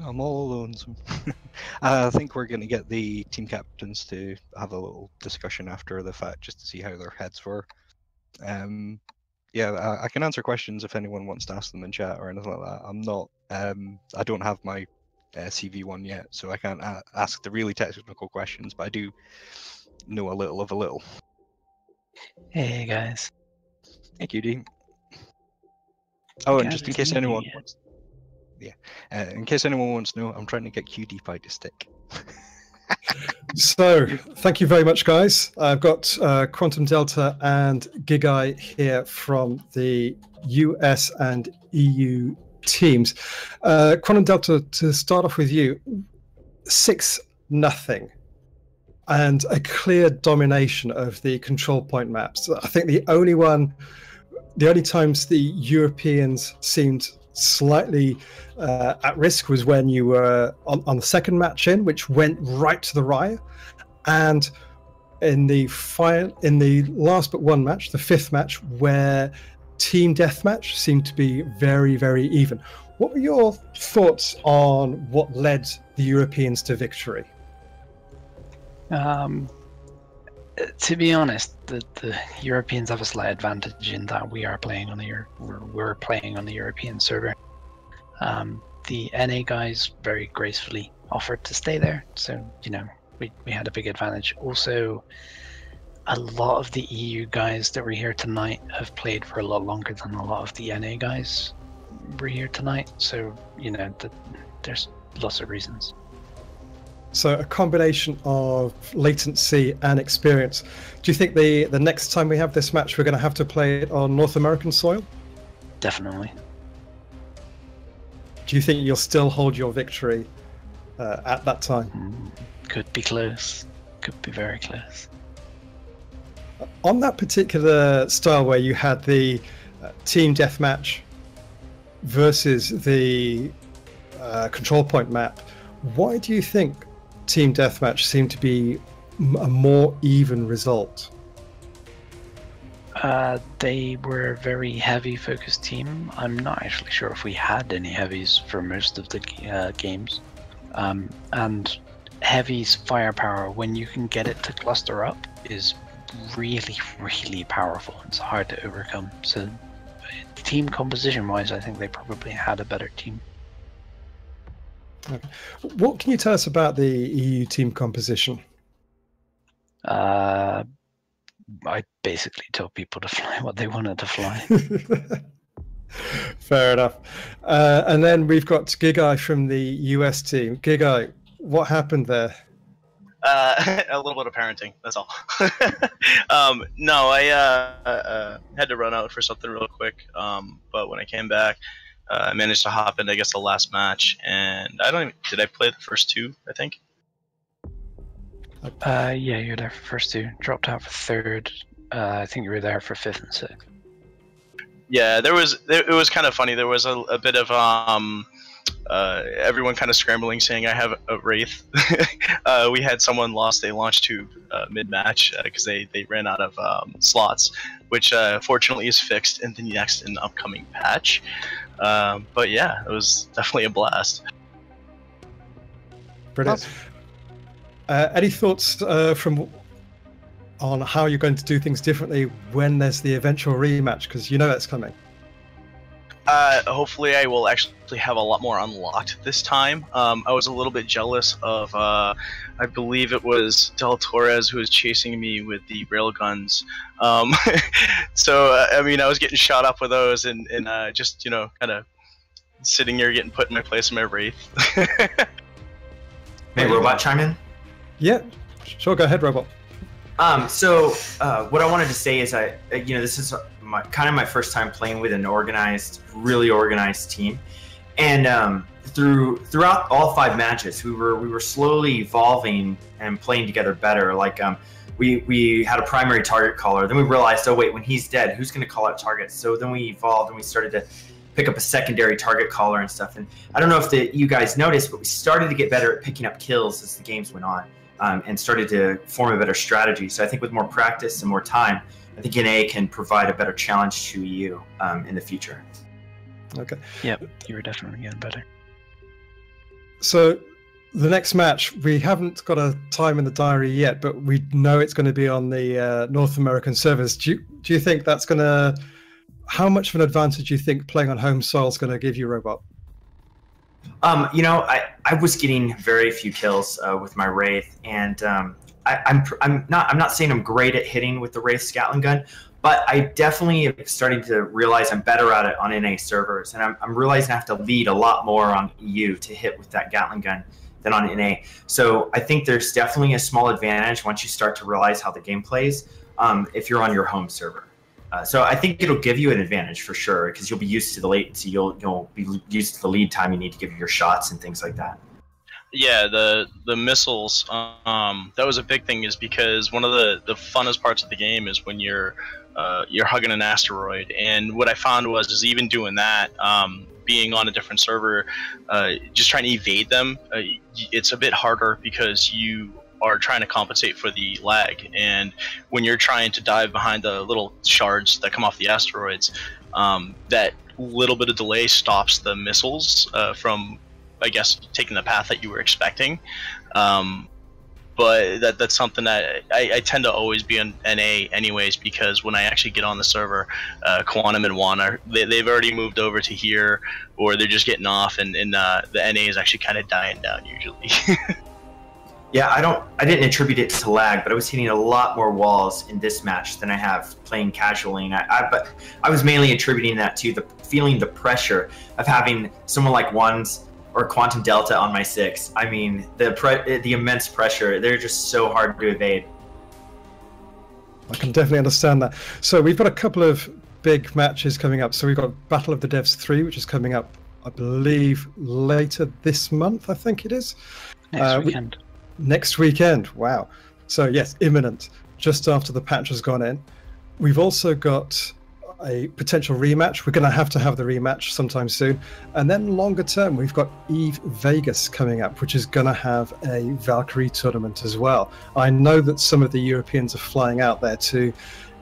I'm all alone. So I think we're going to get the team captains to have a little discussion after the fact, just to see how their heads were. Yeah, I can answer questions if anyone wants to ask them in chat or anything like that. I'm not. I don't have my CV1 yet, so I can't ask the really technical questions. But I do know a little of a little. Hey guys. Hey, QD. Oh, and just in case anyone wants, in case anyone wants to know, I'm trying to get QD Pie to stick. So, thank you very much, guys. I've got Quantum Delta and Gigai here from the US and EU teams. Quantum Delta, to start off with you, 6-0, and a clear domination of the control point maps. I think the only times the Europeans seemed slightly at risk was when you were on the second match which went right to the wire, and in the last but one match, the fifth match, where team deathmatch seemed to be very, very even. What were your thoughts on what led the Europeans to victory? To be honest, the Europeans have a slight advantage in that we're playing on the European server. The NA guys very gracefully offered to stay there, so we had a big advantage. Also, a lot of the EU guys that were here tonight have played for a lot longer than a lot of the NA guys were here tonight, so there's lots of reasons. So a combination of latency and experience. Do you think the next time we have this match, we're going to have to play it on North American soil? Definitely. Do you think you'll still hold your victory at that time? Could be close. Could be very close. On that particular style where you had the team deathmatch versus the control point map, why do you think team deathmatch seemed to be a more even result? They were a very heavy focused team. I'm not actually sure if we had any heavies for most of the games. And heavies firepower, when you can get it to cluster up, is really, really powerful. It's hard to overcome. So team composition wise, I think they probably had a better team. Okay. What can you tell us about the EU team composition? I basically told people to fly what they wanted to fly. Fair enough. And then we've got Gigai from the US team. Gigai, what happened there? A little bit of parenting, that's all. No, I had to run out for something real quick, but when I came back, I managed to hop into, I guess, the last match, and did I play the first two, I think? Yeah, you were there for first two. Dropped out for third. I think you were there for fifth and sixth. Yeah, it was kind of funny. There was a bit of everyone kind of scrambling, saying I have a Wraith. We had someone lost a launch tube mid-match because they ran out of slots, which fortunately is fixed in the next and upcoming patch. But yeah, it was definitely a blast. Brilliant. Any thoughts on how you're going to do things differently when there's the eventual rematch? Because you know that's coming. Hopefully I will actually have a lot more unlocked this time. I was a little bit jealous of, I believe it was Del Torres who was chasing me with the railguns. So, I mean, I was getting shot up with those and just, kind of sitting here getting put in my place in my Wraith. May Robot chime in? Yeah, sure, go ahead, Robot. So what I wanted to say is this is kind of my first time playing with an really organized team, and throughout all 5 matches, we were slowly evolving and playing together better. Like we had a primary target caller, then we realized, oh wait, when he's dead, who's going to call out targets? So then we evolved and we started to pick up a secondary target caller and stuff. And I don't know if you guys noticed, but we started to get better at picking up kills as the games went on. And started to form a better strategy. So I think with more practice and more time, I think NA can provide a better challenge to EU in the future. Okay. Yep, you were definitely getting better. So the next match, we haven't got a time in the diary yet, but we know it's going to be on the North American servers. Do you think that's going to... How much of an advantage do you think playing on home soil is going to give you, Robot? You know, I was getting very few kills with my Wraith, and I'm not saying I'm great at hitting with the Wraith Gatling gun, but I definitely am starting to realize I'm better at it on NA servers, and I'm realizing I have to lead a lot more on EU to hit with that Gatling gun than on NA. So I think there's definitely a small advantage once you start to realize how the game plays if you're on your home server. So I think it'll give you an advantage for sure, because you'll be used to the latency, you'll be used to the lead time you need to give your shots and things like that. Yeah, the missiles, that was a big thing, is because one of the funnest parts of the game is when you're hugging an asteroid, and what I found was even doing that, being on a different server, just trying to evade them, it's a bit harder because you are trying to compensate for the lag, and when you're trying to dive behind the little shards that come off the asteroids, that little bit of delay stops the missiles from, I guess, taking the path that you were expecting. But that's something that I tend to always be on NA anyways, because when I actually get on the server, Quantum and Juan they've already moved over to here, or they're just getting off, and the NA is actually kind of dying down usually. Yeah, I didn't attribute it to lag, but I was hitting a lot more walls in this match than I have playing casually, and but I was mainly attributing that to feeling the pressure of having someone like Juan's or Quantum Delta on my 6. I mean, the immense pressure, they're just so hard to evade. I can definitely understand that. So we've got a couple of big matches coming up. So we've got Battle of the Devs 3, which is coming up, I believe, later this month, I think it is. Next weekend. Next weekend, wow. So yes, imminent, just after the patch has gone in. We've also got a potential rematch. We're going to have the rematch sometime soon. And then longer term, we've got EVE Vegas coming up, which is going to have a Valkyrie tournament as well. I know that some of the Europeans are flying out there to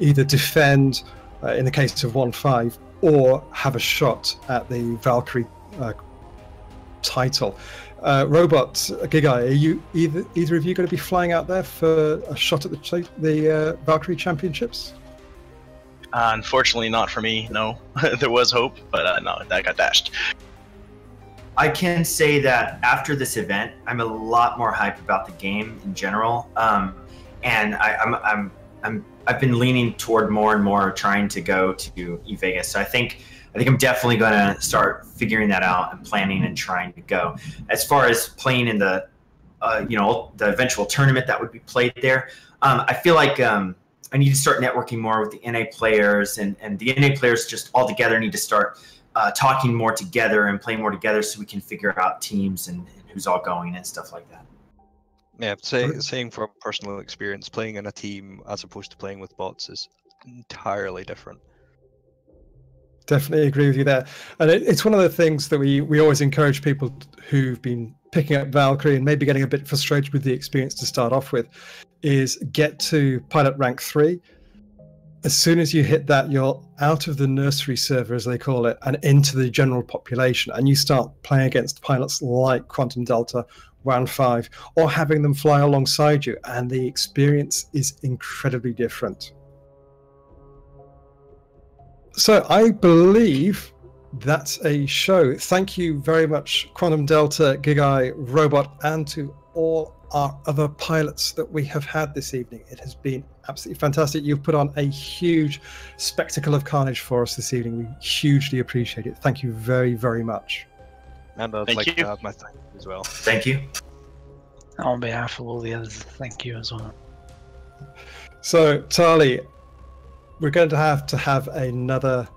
either defend, in the case of 1.5, or have a shot at the Valkyrie title. Robot, Gigai, are you either of you going to be flying out there for a shot at the Valkyrie Championships? Unfortunately, not for me. No, there was hope, but no, that got dashed. I can say that after this event, I'm a lot more hyped about the game in general, and I've been leaning toward more and more trying to go to EVE Vegas. So I think I'm definitely going to start figuring that out and planning and trying to go. As far as playing in the, the eventual tournament that would be played there, I feel like I need to start networking more with the NA players, and the NA players just all together need to start talking more together and playing more together, so we can figure out teams and who's all going and stuff like that. Yeah, saying from personal experience, playing in a team as opposed to playing with bots is entirely different. Definitely agree with you there. And it's one of the things that we always encourage people who've been picking up Valkyrie and maybe getting a bit frustrated with the experience to start off with, is get to pilot rank 3. As soon as you hit that, you're out of the nursery server, as they call it, and into the general population, and you start playing against pilots like Quantum Delta, 1.5, or having them fly alongside you, and the experience is incredibly different. So I believe that's a show. Thank you very much, Quantum Delta, Gigai, Robot, and to all our other pilots that we have had this evening. It has been absolutely fantastic. You've put on a huge spectacle of carnage for us this evening. We hugely appreciate it. Thank you very, very much. And I'd like to add my thank you as well. Thank you. On behalf of all the others, thank you as well. So, Tali, we're going to have another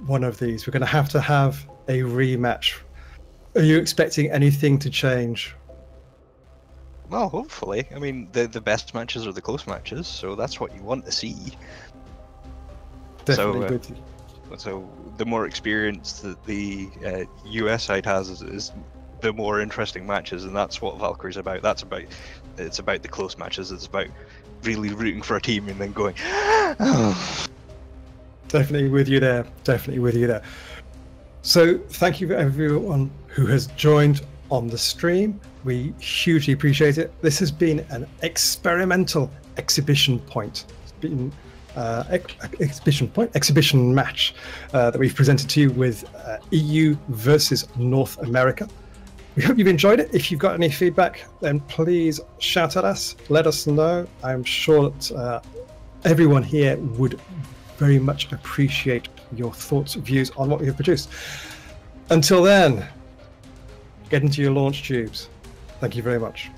one of these. We're going to have a rematch. Are you expecting anything to change? Well, hopefully. I mean, the best matches are the close matches, so that's what you want to see. Definitely with you. So the more experience that the US side has is the more interesting matches, and that's what Valkyrie's about. It's about the close matches. It's about really rooting for a team and then going, oh. Definitely with you there. Definitely with you there. So thank you for everyone who has joined on the stream. We hugely appreciate it. This has been an experimental exhibition point. It's been exhibition match that we've presented to you with EU versus North America. We hope you've enjoyed it. If you've got any feedback, then please shout at us. Let us know. I'm sure that everyone here would very much appreciate your thoughts, views on what we have produced. Until then, get into your launch tubes. Thank you very much.